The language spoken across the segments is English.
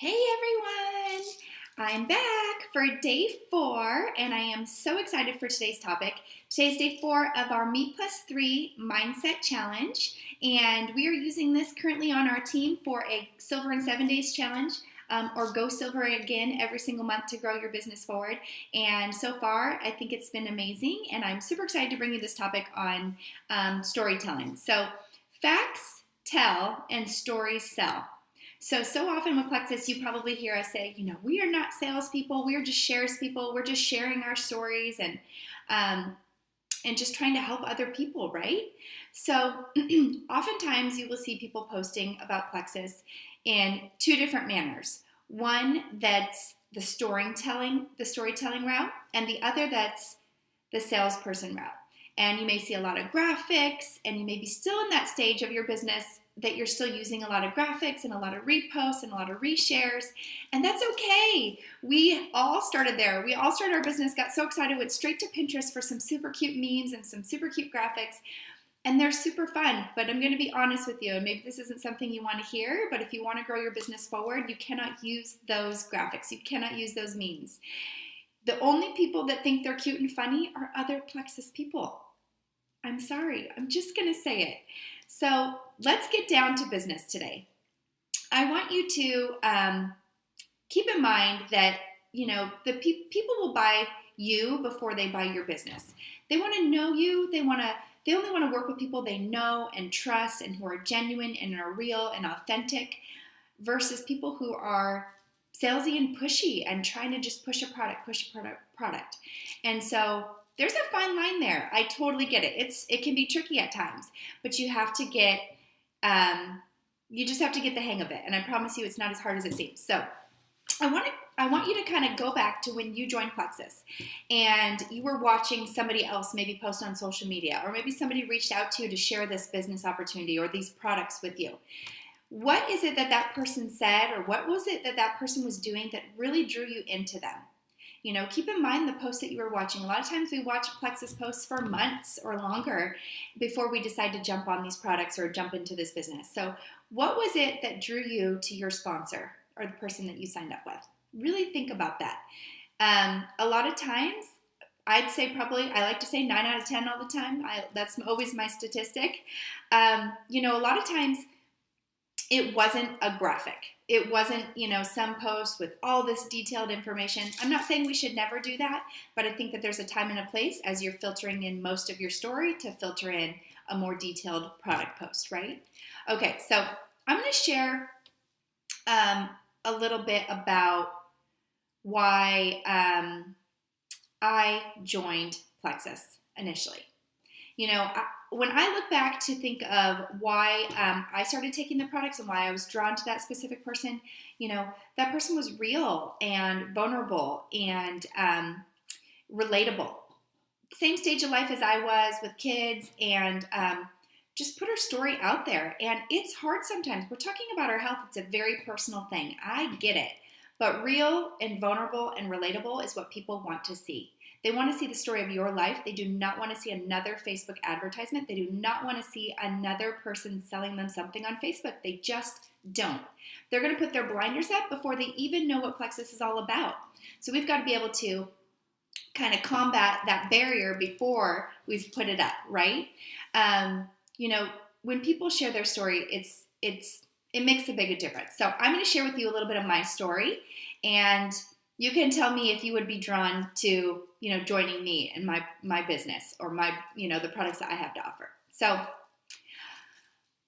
Hey everyone! I'm back for day 4 and I am so excited for today's topic. Today's day 4 of our Me Plus 3 Mindset Challenge, and we are using this currently on our team for a Silver in 7 Days challenge. Or go silver again every single month to grow your business forward. And so far, I think it's been amazing, and I'm super excited to bring you this topic on storytelling. So, facts tell and stories sell. So often with Plexus, you probably hear us say, we are not salespeople. We are just shares people. We're just sharing our stories and just trying to help other people, right? So oftentimes you will see people posting about Plexus in two different manners. One that's the storytelling route, and the other that's the salesperson route. And you may see a lot of graphics, and you may be still in that stage of your business that you're still using a lot of graphics and a lot of reposts and a lot of reshares, and that's okay. We all started there. We all started our business, got so excited, went straight to Pinterest for some super cute memes and some super cute graphics, and they're super fun. But I'm going to be honest with you, and maybe this isn't something you want to hear, but if you want to grow your business forward, you cannot use those graphics. You cannot use those memes. The only people that think they're cute and funny are other Plexus people. I'm sorry. I'm just going to say it. So let's get down to business today. I want you to keep in mind that, the people will buy you before they buy your business. They want to know you. They only want to work with people they know and trust and who are genuine and are real and authentic versus people who are salesy and pushy and trying to just push a product. And so there's a fine line there. I totally get it. It can be tricky at times, but you have to get you just have to get the hang of it. And I promise you, it's not as hard as it seems. So I want you to kind of go back to when you joined Plexus and you were watching somebody else maybe post on social media, or maybe somebody reached out to you to share this business opportunity or these products with you. What is it that person said, or what was it that person was doing that really drew you into them? Keep in mind the posts that you were watching. A lot of times we watch Plexus posts for months or longer before we decide to jump on these products or jump into this business. So what was it that drew you to your sponsor or the person that you signed up with? Really think about that. A lot of times, I'd say probably, I like to say 9 out of 10 all the time. That's always my statistic. A lot of times, it wasn't a graphic. It wasn't, some post with all this detailed information. I'm not saying we should never do that, but I think that there's a time and a place as you're filtering in most of your story to filter in a more detailed product post, right? Okay, so I'm going to share a little bit about why I joined Plexus initially. When I look back to think of why I started taking the products and why I was drawn to that specific person, that person was real and vulnerable and relatable. Same stage of life as I was with kids, and just put her story out there. And it's hard sometimes. We're talking about our health. It's a very personal thing. I get it. But real and vulnerable and relatable is what people want to see. They want to see the story of your life. They do not want to see another Facebook advertisement. They do not want to see another person selling them something on Facebook. They just don't. They're going to put their blinders up before they even know what Plexus is all about. So we've got to be able to kind of combat that barrier before we've put it up, right? When people share their story, it makes a big difference. So I'm going to share with you a little bit of my story, and you can tell me if you would be drawn to, joining me in my business or my, the products that I have to offer. So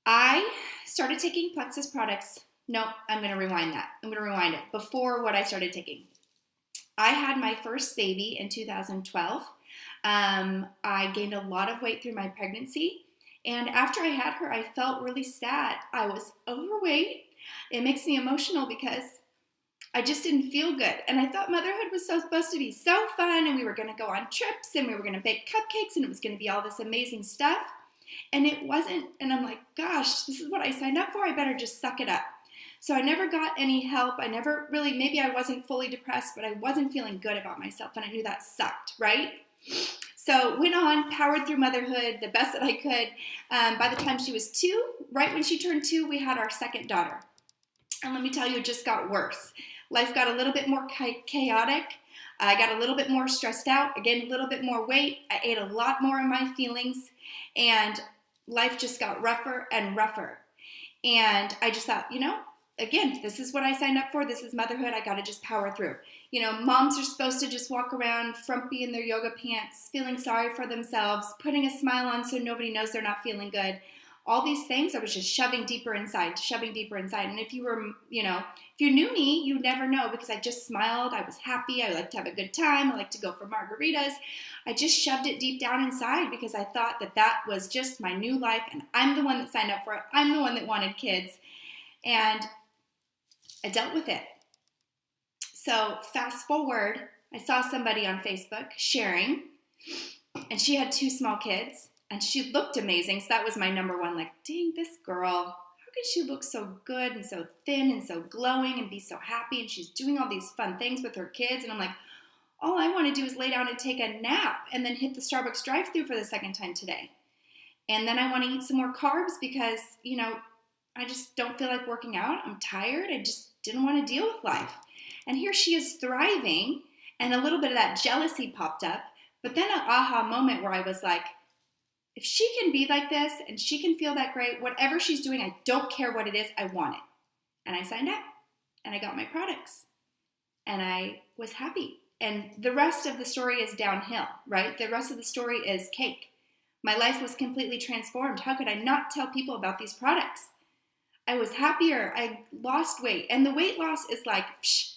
I started taking Plexus products. No, I'm going to rewind that. I'm going to rewind it. Before what I started taking, I had my first baby in 2012. I gained a lot of weight through my pregnancy. And after I had her, I felt really sad. I was overweight. It makes me emotional because I just didn't feel good. And I thought motherhood was supposed to be so fun, and we were going to go on trips, and we were going to bake cupcakes, and it was going to be all this amazing stuff. And it wasn't. And I'm like, gosh, this is what I signed up for. I better just suck it up. So I never got any help. I never really, maybe I wasn't fully depressed, but I wasn't feeling good about myself, and I knew that sucked, right? So went on, powered through motherhood the best that I could. By the time she was 2, right when she turned 2, we had our second daughter. And let me tell you, it just got worse. Life got a little bit more chaotic. I got a little bit more stressed out. I gained a little bit more weight. I ate a lot more of my feelings. And life just got rougher and rougher. And I just thought, again, this is what I signed up for. This is motherhood. I got to just power through. Moms are supposed to just walk around frumpy in their yoga pants, feeling sorry for themselves, putting a smile on so nobody knows they're not feeling good. All these things I was just shoving deeper inside. And if you were, if you knew me, you never know, because I just smiled. I was happy. I liked to have a good time. I liked to go for margaritas. I just shoved it deep down inside because I thought that was just my new life, and I'm the one that signed up for it. I'm the one that wanted kids, and I dealt with it. So fast forward, I saw somebody on Facebook sharing, and she had 2 small kids. And she looked amazing, so that was my number one, like, dang, this girl, how could she look so good and so thin and so glowing and be so happy, and she's doing all these fun things with her kids, and I'm like, all I want to do is lay down and take a nap and then hit the Starbucks drive-thru for the second time today. And then I want to eat some more carbs because, I just don't feel like working out. I'm tired. I just didn't want to deal with life. And here she is thriving, and a little bit of that jealousy popped up, but then an aha moment where I was like, if she can be like this and she can feel that great, whatever she's doing, I don't care what it is, I want it. And I signed up and I got my products and I was happy. And the rest of the story is downhill, right? The rest of the story is cake. My life was completely transformed. How could I not tell people about these products? I was happier. I lost weight. And the weight loss is like,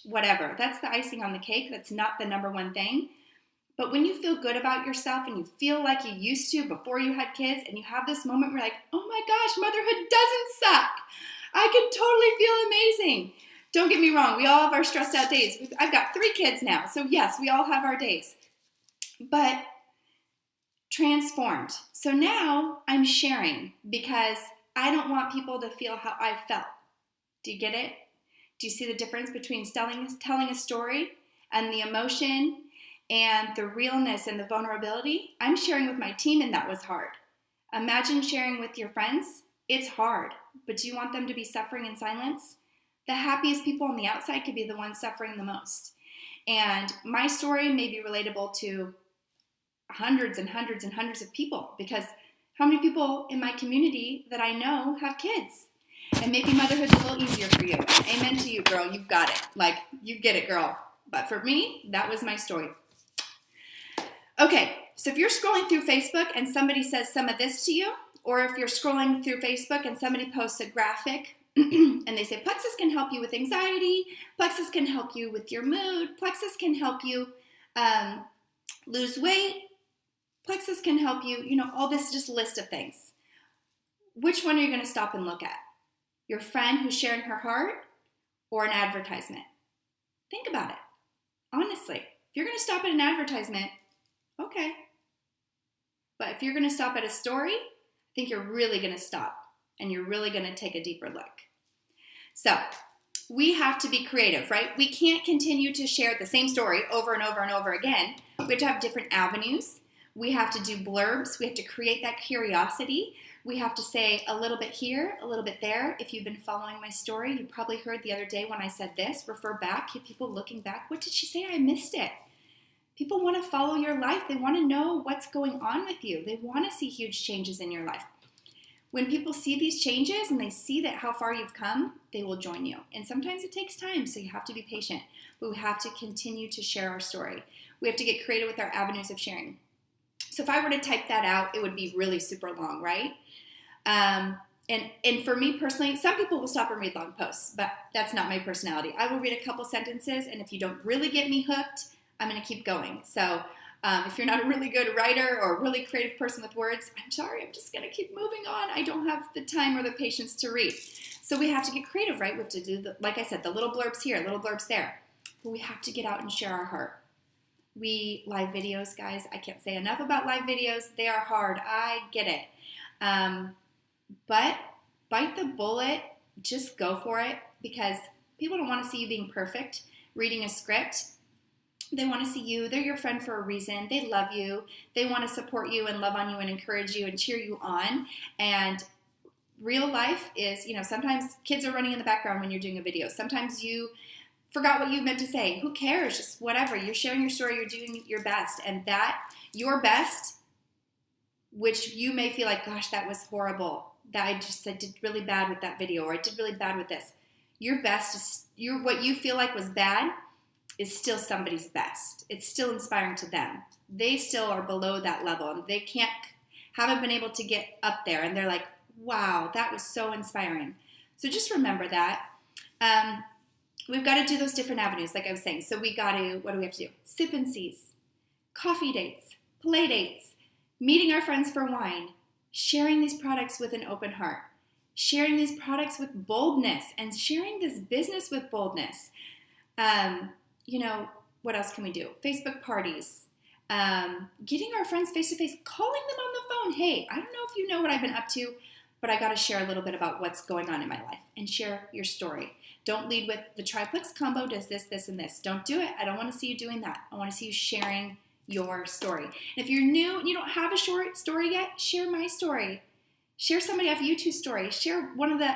whatever. That's the icing on the cake. That's not the number one thing. But when you feel good about yourself and you feel like you used to before you had kids, and you have this moment where you're like, oh my gosh, motherhood doesn't suck. I can totally feel amazing. Don't get me wrong. We all have our stressed out days. I've got 3 kids now. So yes, we all have our days. But transformed. So now I'm sharing because I don't want people to feel how I felt. Do you get it? Do you see the difference between telling a story and the emotion and the realness and the vulnerability? I'm sharing with my team, and that was hard. Imagine sharing with your friends. It's hard, but do you want them to be suffering in silence? The happiest people on the outside could be the ones suffering the most. And my story may be relatable to hundreds and hundreds and hundreds of people, because how many people in my community that I know have kids? And maybe motherhood's a little easier for you. Amen to you, girl. You've got it. Like, you get it, girl. But for me, that was my story. Okay, so if you're scrolling through Facebook and somebody says some of this to you, or if you're scrolling through Facebook and somebody posts a graphic and they say, Plexus can help you with anxiety, Plexus can help you with your mood, Plexus can help you lose weight, Plexus can help you, all this just list of things. Which one are you going to stop and look at? Your friend who's sharing her heart, or an advertisement? Think about it. Honestly, if you're going to stop at an advertisement, okay. But if you're going to stop at a story, I think you're really going to stop and you're really going to take a deeper look. So we have to be creative, right? We can't continue to share the same story over and over and over again. We have to have different avenues. We have to do blurbs. We have to create that curiosity. We have to say a little bit here, a little bit there. If you've been following my story, you probably heard the other day when I said this, refer back, get people looking back. What did she say? I missed it. People want to follow your life. They want to know what's going on with you. They want to see huge changes in your life. When people see these changes and they see that how far you've come, they will join you. And sometimes it takes time, so you have to be patient. But we have to continue to share our story. We have to get creative with our avenues of sharing. So if I were to type that out, it would be really super long, right? And for me personally, some people will stop and read long posts, but that's not my personality. I will read a couple sentences, and if you don't really get me hooked, I'm going to keep going. So if you're not a really good writer or a really creative person with words, I'm sorry, I'm just going to keep moving on. I don't have the time or the patience to read. So we have to get creative, right? We have to do, like I said, the little blurbs here, little blurbs there. But we have to get out and share our heart. Live videos, guys, I can't say enough about live videos. They are hard. I get it. But bite the bullet. Just go for it, because people don't want to see you being perfect, reading a script. They want to see you. They're your friend for a reason. They love you. They want to support you and love on you and encourage you and cheer you on. And real life is, sometimes kids are running in the background when you're doing a video. Sometimes you forgot what you meant to say. Who cares? Just whatever. You're sharing your story. You're doing your best. And your best, which you may feel like, gosh, that was horrible. I did really bad with that video, or I did really bad with this. Your best is what you feel like was bad is still somebody's best. It's still inspiring to them. They still are below that level, and they haven't been able to get up there. And they're like, wow, that was so inspiring. So just remember that. We've got to do those different avenues, like I was saying. So what do we have to do? Sip and sees, coffee dates, play dates, meeting our friends for wine, sharing these products with an open heart, sharing these products with boldness, and sharing this business with boldness. What else can we do? Facebook parties, getting our friends face-to-face, calling them on the phone. Hey, I don't know if you know what I've been up to, but I got to share a little bit about what's going on in my life, and share your story. Don't lead with the triplex combo does this, this, and this. Don't do it. I don't want to see you doing that. I want to see you sharing your story. And if you're new and you don't have a short story yet, share my story. Share somebody off YouTube's story. Share one of the,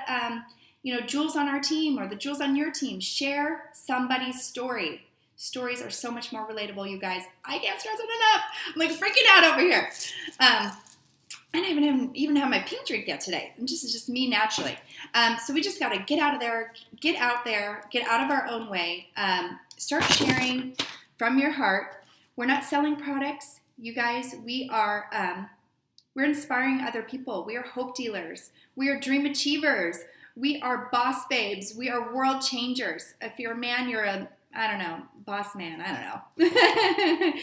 jewels on our team or the jewels on your team. Share somebody's story. Stories are so much more relatable, you guys. I can't stress it enough. I'm like freaking out over here. And I haven't even had my pink drink yet today. It's just me naturally. So we just got to get out there, get out of our own way. Start sharing from your heart. We're not selling products, you guys. We're inspiring other people. We are hope dealers. We are dream achievers. We are boss babes. We are world changers. If you're a man, you're boss man. I don't know.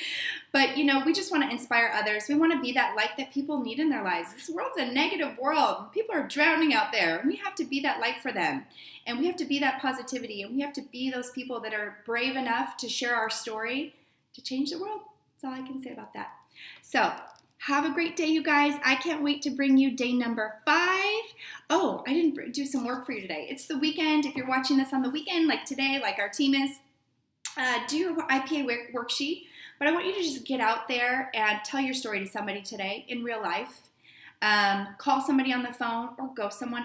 But, we just want to inspire others. We want to be that light that people need in their lives. This world's a negative world. People are drowning out there. We have to be that light for them. And we have to be that positivity. And we have to be those people that are brave enough to share our story to change the world. That's all I can say about that. So, have a great day, you guys. I can't wait to bring you day number 5. Oh, I didn't do some work for you today. It's the weekend. If you're watching this on the weekend, like today, like our team is, do your IPA worksheet. But I want you to just get out there and tell your story to somebody today in real life. Call somebody on the phone or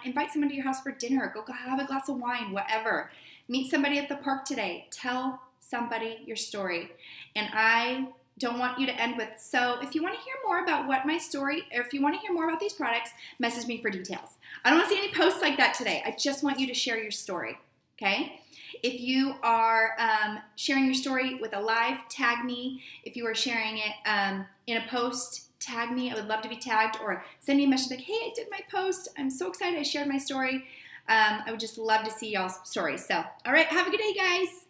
invite somebody to your house for dinner. Go have a glass of wine, whatever. Meet somebody at the park today. Tell somebody your story. And I don't want you to end with, so if you want to hear more about what my story, or if you want to hear more about these products, message me for details. I don't want to see any posts like that today. I just want you to share your story, okay? If you are sharing your story with a live, tag me. If you are sharing it in a post, tag me. I would love to be tagged, or send me a message like, hey, I did my post. I'm so excited I shared my story. I would just love to see y'all's stories. So, all right, have a good day, guys.